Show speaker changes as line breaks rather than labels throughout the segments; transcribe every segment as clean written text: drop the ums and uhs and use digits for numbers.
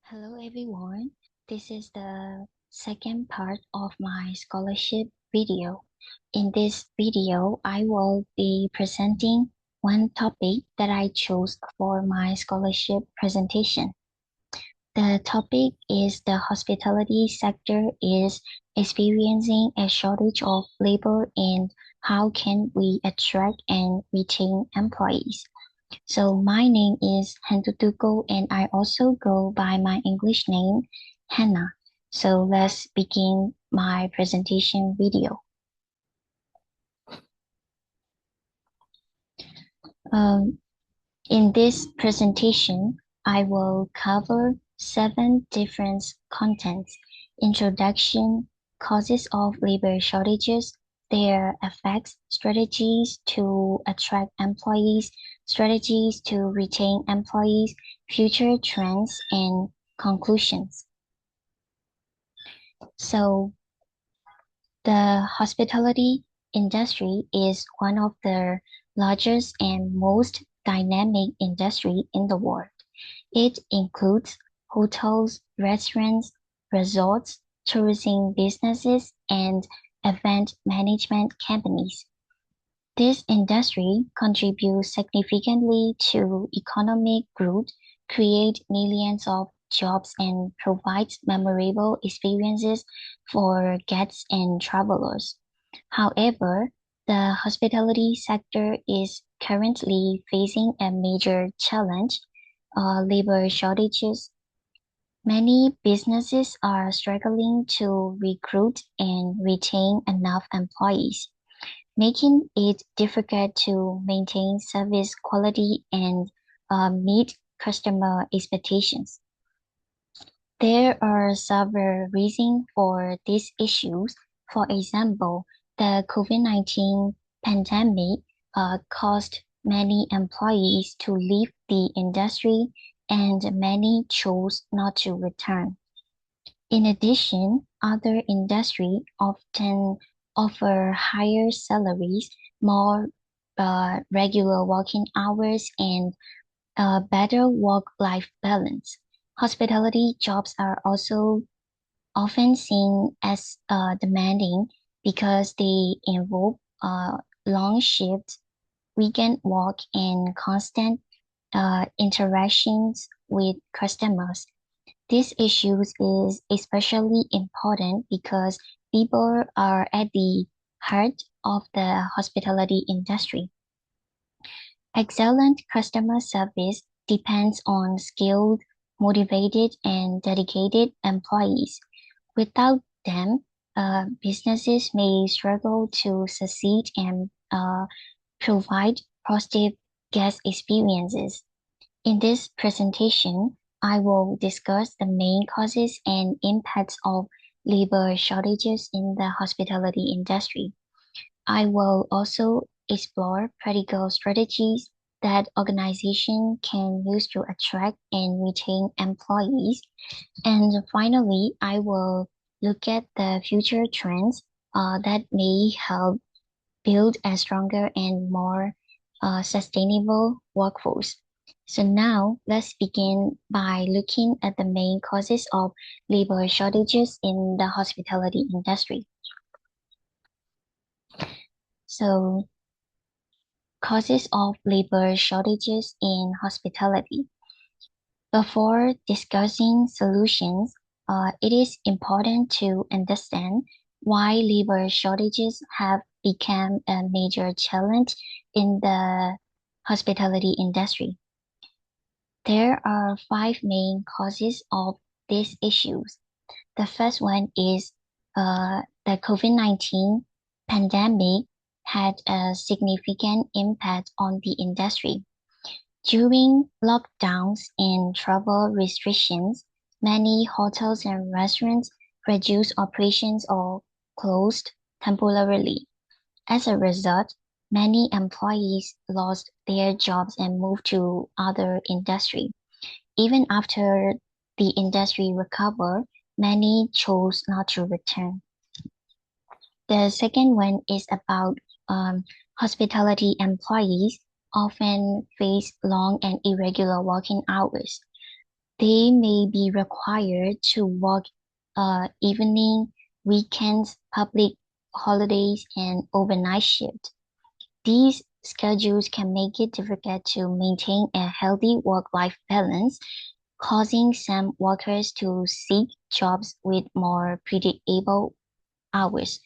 Hello everyone, this is the second part of my scholarship video. In this video, I will be presenting one topic that I chose for my scholarship presentation. The topic is the hospitality sector is experiencing a shortage of labor and how can we attract and retain employees. So my name is Hentutuko and I also go by my English name, Hannah. So let's begin my presentation video. In this presentation, I will cover 7 different contents: introduction, causes of labor shortages, their effects, strategies to attract employees, strategies to retain employees, future trends, and conclusions. So the hospitality industry is one of the largest and most dynamic industry in the world. It includes hotels, restaurants, resorts, tourism businesses, and event management companies. This industry contributes significantly to economic growth, create millions of jobs, and provides memorable experiences for guests and travelers. However, the hospitality sector is currently facing a major challenge, labor shortages. Many businesses are struggling to recruit and retain enough employees, making it difficult to maintain service quality and meet customer expectations. There are several reasons for these issues. For example, the COVID-19 pandemic caused many employees to leave the industry and many chose not to return. In addition, other industries often offer higher salaries, more regular working hours, and a better work-life balance. Hospitality jobs are also often seen as demanding because they involve long shifts, weekend work, and constant interactions with customers. This issue is especially important because people are at the heart of the hospitality industry. Excellent customer service depends on skilled, motivated, and dedicated employees. Without them, businesses may struggle to succeed and provide positive guest experiences. In this presentation, I will discuss the main causes and impacts of labor shortages in the hospitality industry. I will also explore practical strategies that organizations can use to attract and retain employees. And finally, I will look at the future trends that may help build a stronger and more sustainable workforce. So now let's begin by looking at the main causes of labor shortages in the hospitality industry. So causes of labor shortages in hospitality. Before discussing solutions, it is important to understand why labor shortages have become a major challenge in the hospitality industry. There are 5 main causes of these issues. The first one is the COVID-19 pandemic had a significant impact on the industry. During lockdowns and travel restrictions, many hotels and restaurants reduced operations or closed temporarily. As a result, many employees lost their jobs and moved to other industry. Even after the industry recovered, many chose not to return. The second one is about hospitality employees often face long and irregular working hours. They may be required to work evening, weekends, public holidays, and overnight shift. These schedules can make it difficult to maintain a healthy work-life balance, causing some workers to seek jobs with more predictable hours.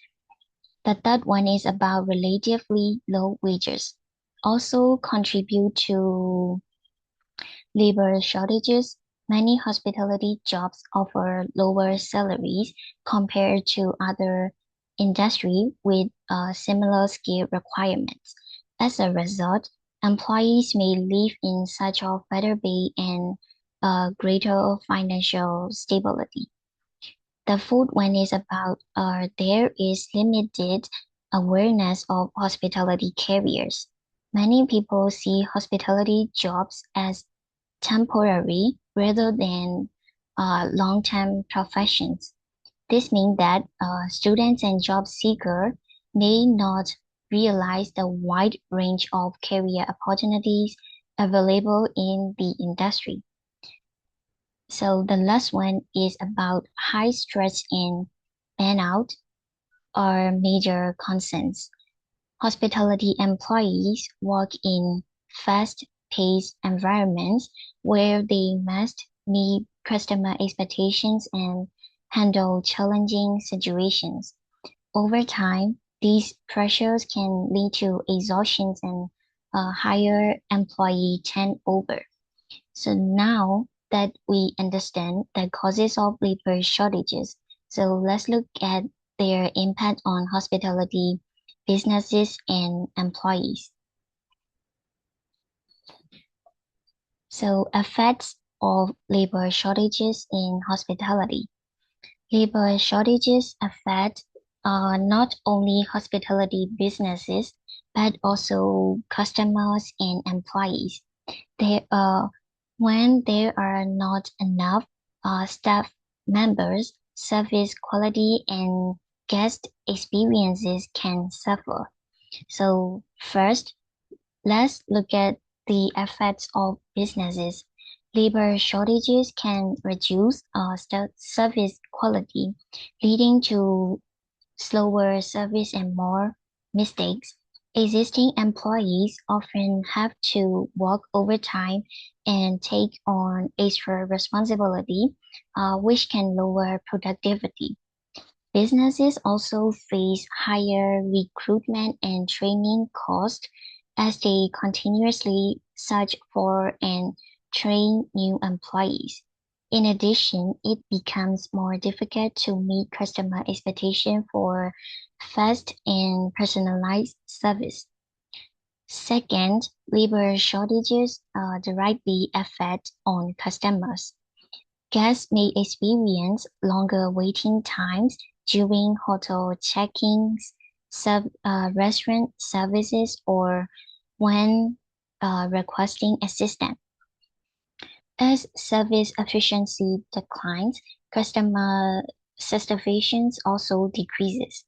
The third one is about relatively low wages. Also contribute to labor shortages. Many hospitality jobs offer lower salaries compared to other industry with similar skill requirements. As a result, employees may live in search of better pay and greater financial stability. The fourth one is about there is limited awareness of hospitality careers. Many people see hospitality jobs as temporary rather than long-term professions. This means that students and job seekers may not realize the wide range of career opportunities available in the industry. So the last one is about high stress and burnout are major concerns. Hospitality employees work in fast-paced environments where they must meet customer expectations and handle challenging situations. Over time, these pressures can lead to exhaustion and higher employee turnover. So now that we understand the causes of labor shortages, so let's look at their impact on hospitality businesses and employees. So effects of labor shortages in hospitality. Labor shortages affect not only hospitality businesses, but also customers and employees. There when there are not enough staff members, service quality and guest experiences can suffer. So first, let's look at the effects of businesses. Labor shortages can reduce service quality, leading to slower service and more mistakes. Existing employees often have to work overtime and take on extra responsibility, which can lower productivity. Businesses also face higher recruitment and training costs as they continuously search for and train new employees. In addition, it becomes more difficult to meet customer expectation for fast and personalized service. Second, labor shortages directly affect on customers. Guests may experience longer waiting times during hotel check-ins, restaurant services, or when requesting assistance. As service efficiency declines, customer satisfaction also decreases.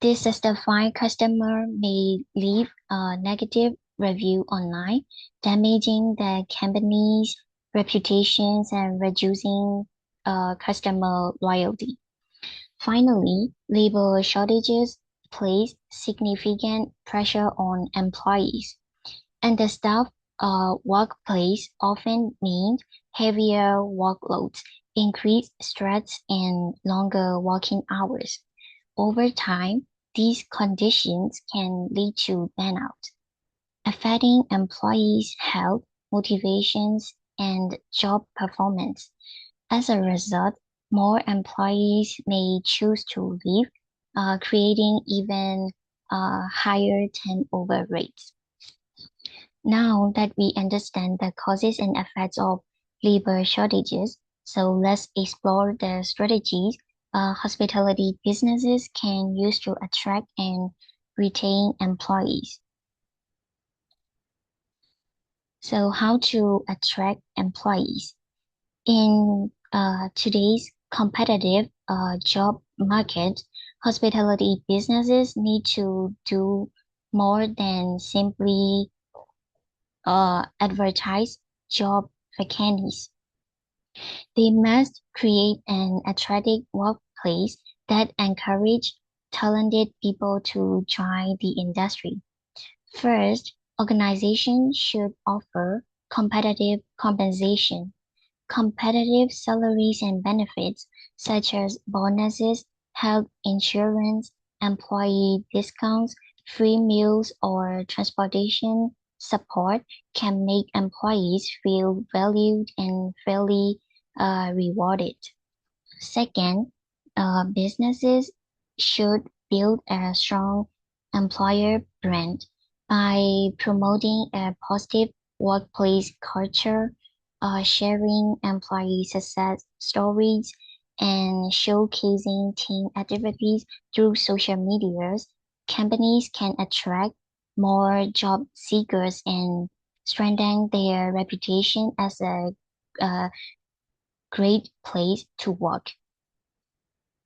Dissatisfied customer may leave a negative review online, damaging the company's reputations and reducing customer loyalty. Finally, labor shortages place significant pressure on employees, and the staff workplace often means heavier workloads, increased stress, and longer working hours. Over time, these conditions can lead to burnout, affecting employees' health, motivations, and job performance. As a result, more employees may choose to leave, creating even higher turnover rates. Now that we understand the causes and effects of labor shortages, so let's explore the strategies hospitality businesses can use to attract and retain employees. So how to attract employees? In today's competitive job market, hospitality businesses need to do more than simply advertise job vacancies. They must create an attractive workplace that encourage talented people to join the industry. First, organizations should offer competitive compensation. Competitive salaries and benefits, such as bonuses, health insurance, employee discounts, free meals, or transportation support, can make employees feel valued and fairly rewarded. Second, businesses should build a strong employer brand by promoting a positive workplace culture, sharing employee success stories, and showcasing team activities through social medias. Companies can attract more job seekers and strengthen their reputation as a great place to work.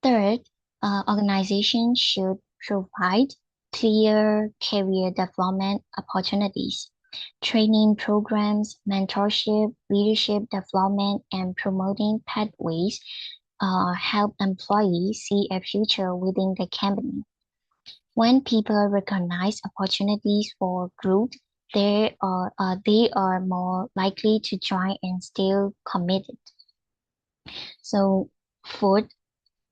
Third, organizations should provide clear career development opportunities. Training programs, mentorship, leadership development, and promoting pathways help employees see a future within the company. When people recognize opportunities for growth, they are more likely to join and still committed. So, fourth,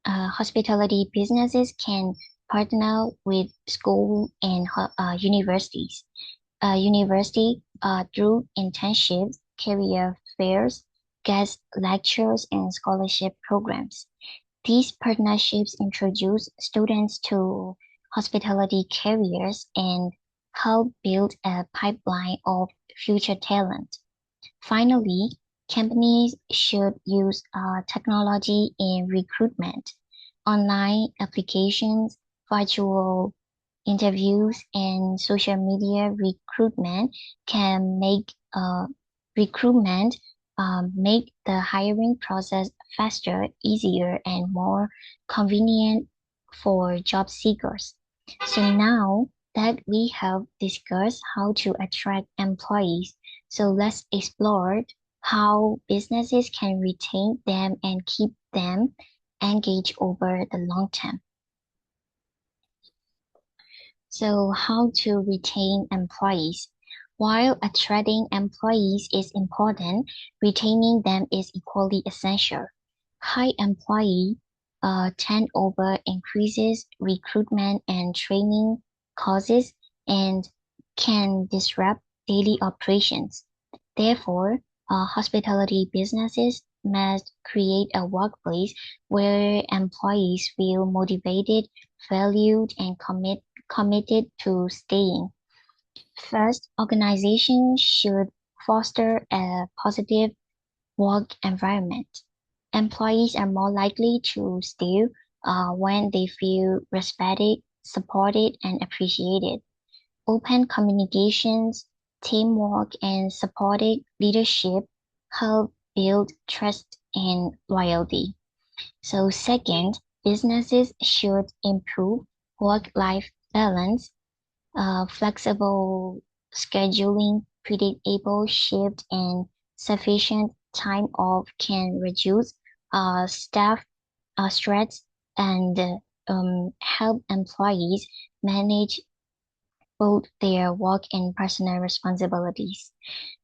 hospitality businesses can partner with school and universities. Through internships, career fairs, guest lectures, and scholarship programs. These partnerships introduce students to hospitality careers and help build a pipeline of future talent. Finally, companies should use technology in recruitment. Online applications, virtual interviews, and social media recruitment make the hiring process faster, easier, and more convenient for job seekers. So now that we have discussed how to attract employees, so let's explore how businesses can retain them and keep them engaged over the long term. So, how to retain employees? While attracting employees is important, retaining them is equally essential. High employee turnover increases recruitment and training costs and can disrupt daily operations. Therefore, hospitality businesses must create a workplace where employees feel motivated, valued, and committed to staying. First, organizations should foster a positive work environment. Employees are more likely to stay when they feel respected, supported, and appreciated. Open communications, teamwork, and supportive leadership help build trust and loyalty. So second, businesses should improve work-life balance. Flexible scheduling, predictable shift, and sufficient time off can reduce staff stress and help employees manage both their work and personal responsibilities.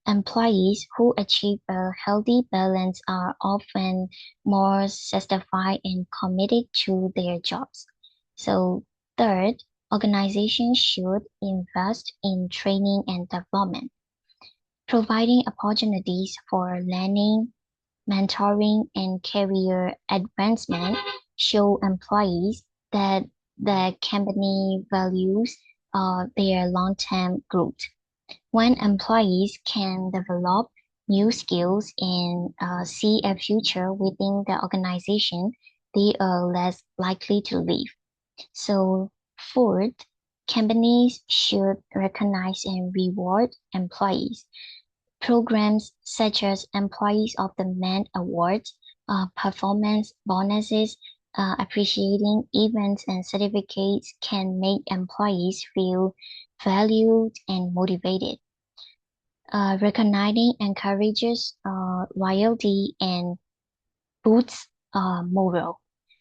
Employees who achieve a healthy balance are often more satisfied and committed to their jobs. So, third, organizations should invest in training and development, providing opportunities for learning, mentoring, and career advancement show employees that the company values their long-term growth. When employees can develop new skills and see a future within the organization, they are less likely to leave. So, fourth, companies should recognize and reward employees. Programs such as Employees of the Month awards, performance bonuses, appreciating events, and certificates can make employees feel valued and motivated. Recognizing encourages loyalty and boosts morale.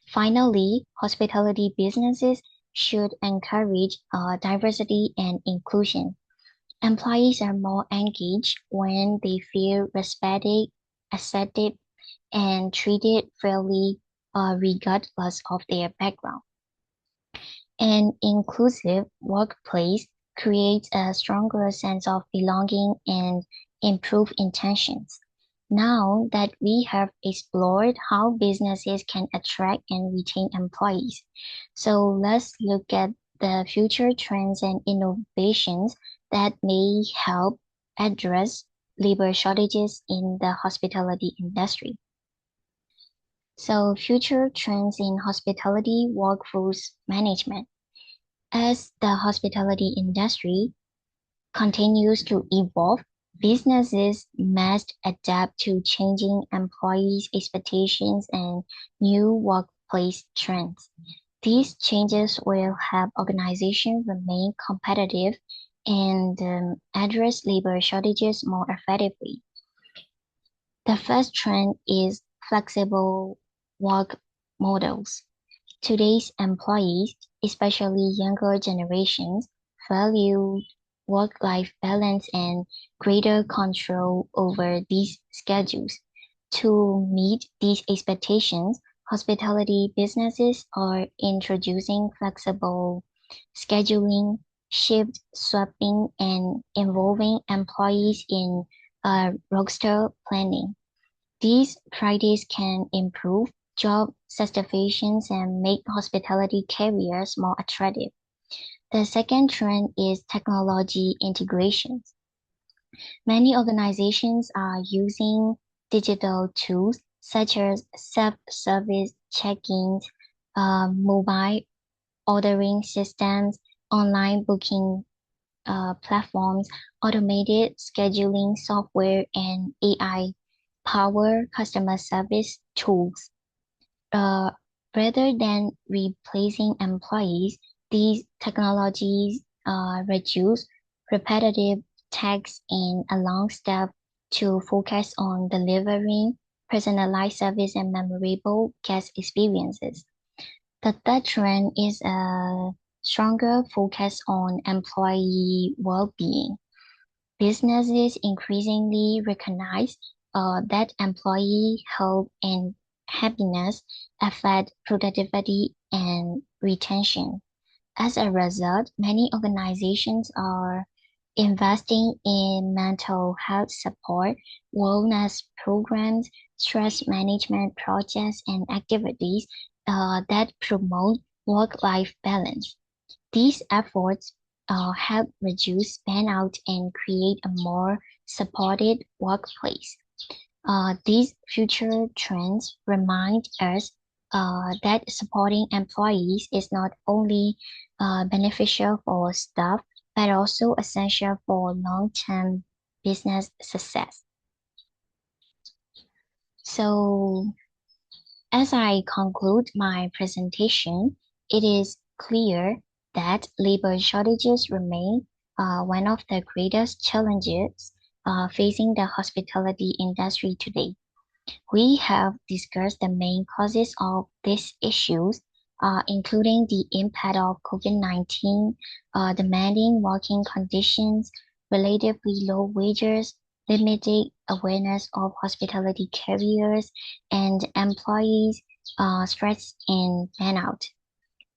Finally, hospitality businesses should encourage diversity and inclusion. Employees are more engaged when they feel respected, accepted, and treated fairly, regardless of their background. An inclusive workplace creates a stronger sense of belonging and improved intentions. Now that we have explored how businesses can attract and retain employees, so let's look at the future trends and innovations that may help address labor shortages in the hospitality industry. So, future trends in hospitality workforce management. As the hospitality industry continues to evolve, businesses must adapt to changing employees' expectations and new workplace trends. These changes will help organizations remain competitive and address labor shortages more effectively. The first trend is flexible work models. Today's employees, especially younger generations, value work-life balance and greater control over these schedules. To meet these expectations, hospitality businesses are introducing flexible scheduling, shift swapping, and involving employees in roster planning. These Fridays can improve job satisfaction and make hospitality careers more attractive. The second trend is technology integrations. Many organizations are using digital tools such as self-service check-ins, mobile ordering systems, online booking platforms, automated scheduling software, and AI power customer service tools. Uh, Rather than replacing employees, these technologies reduce repetitive tasks and allow staff to focus on delivering personalized service and memorable guest experiences. The third trend is a stronger focus on employee well-being. Businesses increasingly recognize that employee health and happiness affect productivity and retention. As a result, many organizations are investing in mental health support, wellness programs, stress management projects, and activities that promote work-life balance. These efforts help reduce burnout and create a more supported workplace. These future trends remind us that supporting employees is not only beneficial for staff, but also essential for long-term business success. So, as I conclude my presentation, it is clear that labor shortages remain one of the greatest challenges facing the hospitality industry today. We have discussed the main causes of these issues, including the impact of COVID-19, demanding working conditions, relatively low wages, limited awareness of hospitality careers, and employees' stress and burnout.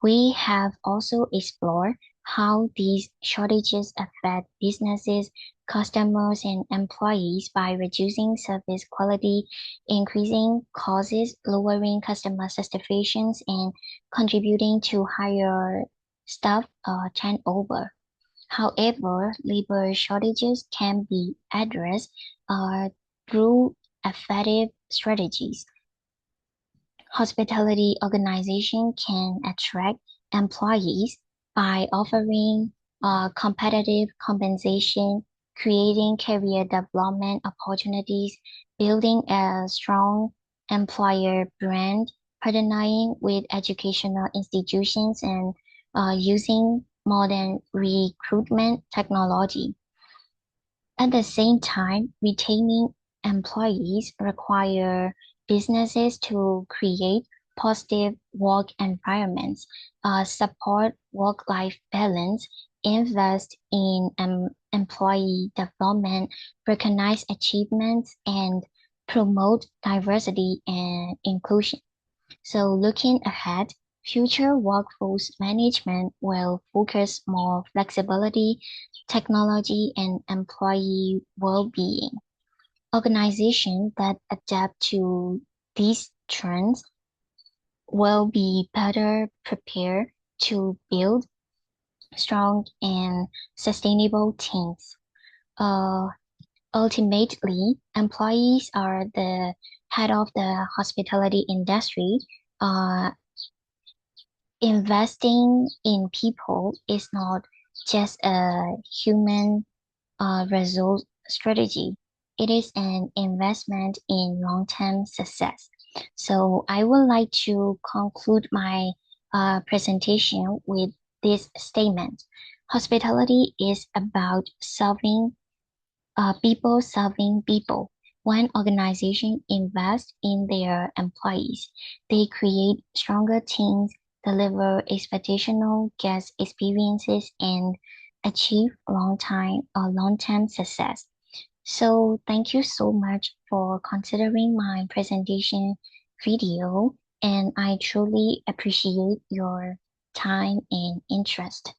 We have also explored how these shortages affect businesses, customers, and employees by reducing service quality, increasing costs, lowering customer satisfaction, and contributing to higher staff turnover. However, labor shortages can be addressed through effective strategies. Hospitality organization can attract employees by offering competitive compensation, creating career development opportunities, building a strong employer brand, partnering with educational institutions, and using modern recruitment technology. At the same time, retaining employees require businesses to create positive work environments, support work-life balance, invest in employee development, recognize achievements, and promote diversity and inclusion. So looking ahead, future workforce management will focus more flexibility, technology, and employee well-being. Organizations that adapt to these trends will be better prepared to build strong and sustainable teams. Uh, Ultimately, employees are the head of the hospitality industry. Uh, Investing in people is not just a human result strategy. It is an investment in long-term success. So I would like to conclude my presentation with this statement. Hospitality is about people serving people. When organizations invest in their employees, they create stronger teams, deliver expectational guest experiences, and achieve long-term success. So thank you so much for considering my presentation video, and I truly appreciate your time and interest.